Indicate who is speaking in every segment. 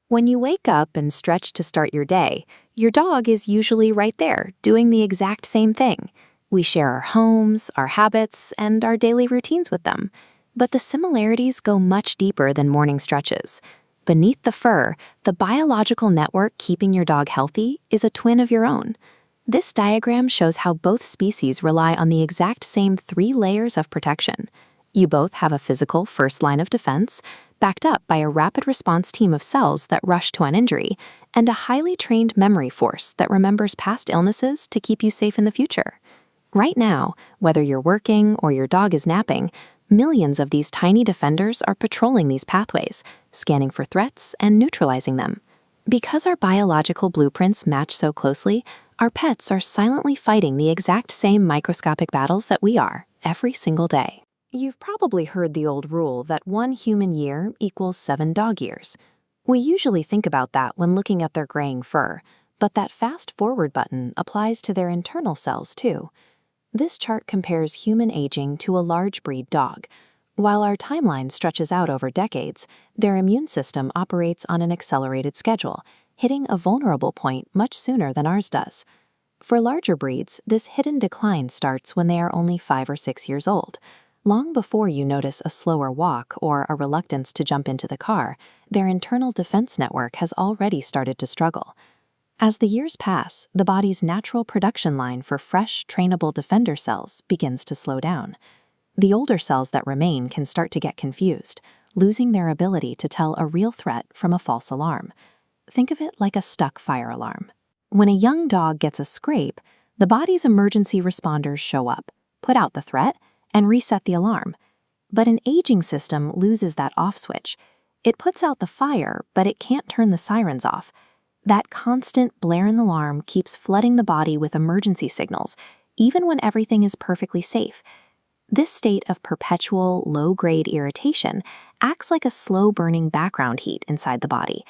Speaker 1: When you wake up and stretch to start your day, your dog is usually right there, doing the exact same thing. We share our homes, our habits, and our daily routines with them. But the similarities go much deeper than morning stretches. Beneath the fur, the biological network keeping your dog healthy is a twin of your own. This diagram shows how both species rely on the exact same 3 layers of protection. You both have a physical first line of defense, backed up by a rapid response team of cells that rush to an injury, and a highly trained memory force that remembers past illnesses to keep you safe in the future. Right now, whether you're working or your dog is napping, millions of these tiny defenders are patrolling these pathways, scanning for threats and neutralizing them. Because our biological blueprints match so closely, our pets are silently fighting the exact same microscopic battles that we are every single day. You've probably heard the old rule that 1 human year equals 7 dog years. We usually think about that when looking at their graying fur, but that fast forward button applies to their internal cells too. This chart compares human aging to a large breed dog. While our timeline stretches out over decades, their immune system operates on an accelerated schedule, hitting a vulnerable point much sooner than ours does. For larger breeds, this hidden decline starts when they are only 5 or 6 years old. Long before you notice a slower walk or a reluctance to jump into the car, their internal defense network has already started to struggle. As the years pass, the body's natural production line for fresh, trainable defender cells begins to slow down. The older cells that remain can start to get confused, losing their ability to tell a real threat from a false alarm. Think of it like a stuck fire alarm. When a young dog gets a scrape, the body's emergency responders show up, put out the threat, and reset the alarm. But an aging system loses that off switch. It puts out the fire, but it can't turn the sirens off. That constant blaring alarm keeps flooding the body with emergency signals, even when everything is perfectly safe. This state of perpetual, low-grade irritation acts like a slow-burning background heat inside the body.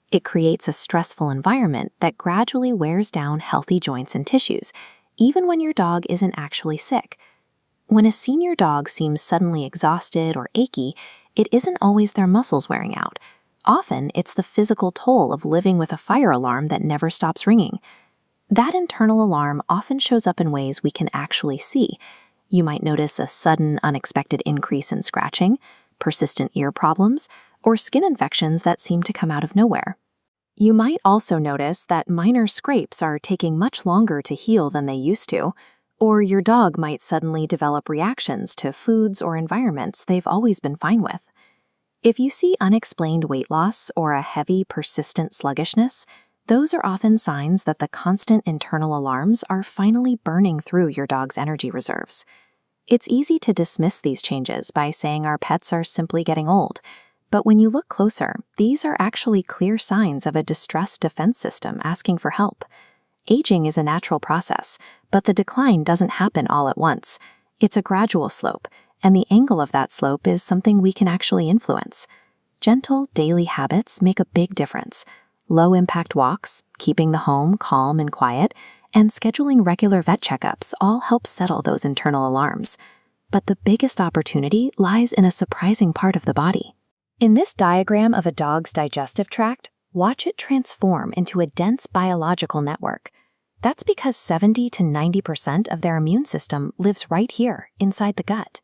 Speaker 1: It creates a stressful environment that gradually wears down healthy joints and tissues, even when your dog isn't actually sick. When a senior dog seems suddenly exhausted or achy, it isn't always their muscles wearing out. Often, it's the physical toll of living with a fire alarm that never stops ringing. That internal alarm often shows up in ways we can actually see. You might notice a sudden, unexpected increase in scratching, persistent ear problems, or skin infections that seem to come out of nowhere. You might also notice that minor scrapes are taking much longer to heal than they used to, or your dog might suddenly develop reactions to foods or environments they've always been fine with. If you see unexplained weight loss or a heavy, persistent sluggishness, those are often signs that the constant internal alarms are finally burning through your dog's energy reserves. It's easy to dismiss these changes by saying our pets are simply getting old, but when you look closer, these are actually clear signs of a distressed defense system asking for help. Aging is a natural process, but the decline doesn't happen all at once. It's a gradual slope, and the angle of that slope is something we can actually influence. Gentle, daily habits make a big difference. Low-impact walks, keeping the home calm and quiet, and scheduling regular vet checkups all help settle those internal alarms. But the biggest opportunity lies in a surprising part of the body. In this diagram of a dog's digestive tract, watch it transform into a dense biological network. That's because 70 to 90% of their immune system lives right here, inside the gut.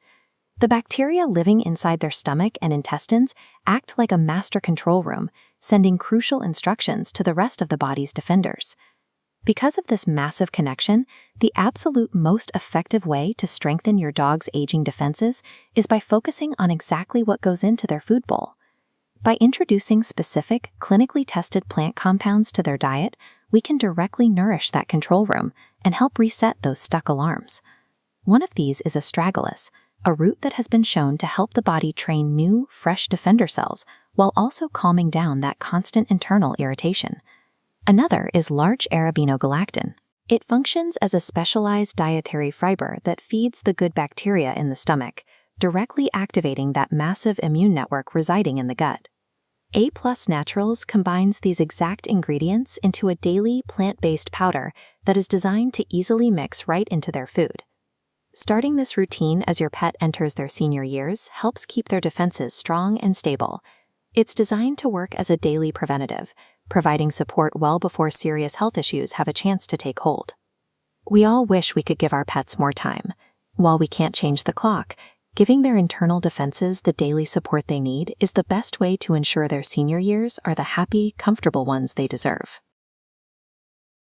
Speaker 1: The bacteria living inside their stomach and intestines act like a master control room, sending crucial instructions to the rest of the body's defenders. Because of this massive connection, the absolute most effective way to strengthen your dog's aging defenses is by focusing on exactly what goes into their food bowl. By introducing specific, clinically tested plant compounds to their diet, we can directly nourish that control room and help reset those stuck alarms. One of these is astragalus, a root that has been shown to help the body train new, fresh defender cells while also calming down that constant internal irritation. Another is large arabinogalactan. It functions as a specialized dietary fiber that feeds the good bacteria in the stomach, directly activating that massive immune network residing in the gut. A+ Naturals combines these exact ingredients into a daily plant-based powder that is designed to easily mix right into their food. Starting this routine as your pet enters their senior years helps keep their defenses strong and stable. It's designed to work as a daily preventative, providing support well before serious health issues have a chance to take hold. We all wish we could give our pets more time. While we can't change the clock, giving their internal defenses the daily support they need is the best way to ensure their senior years are the happy, comfortable ones they deserve.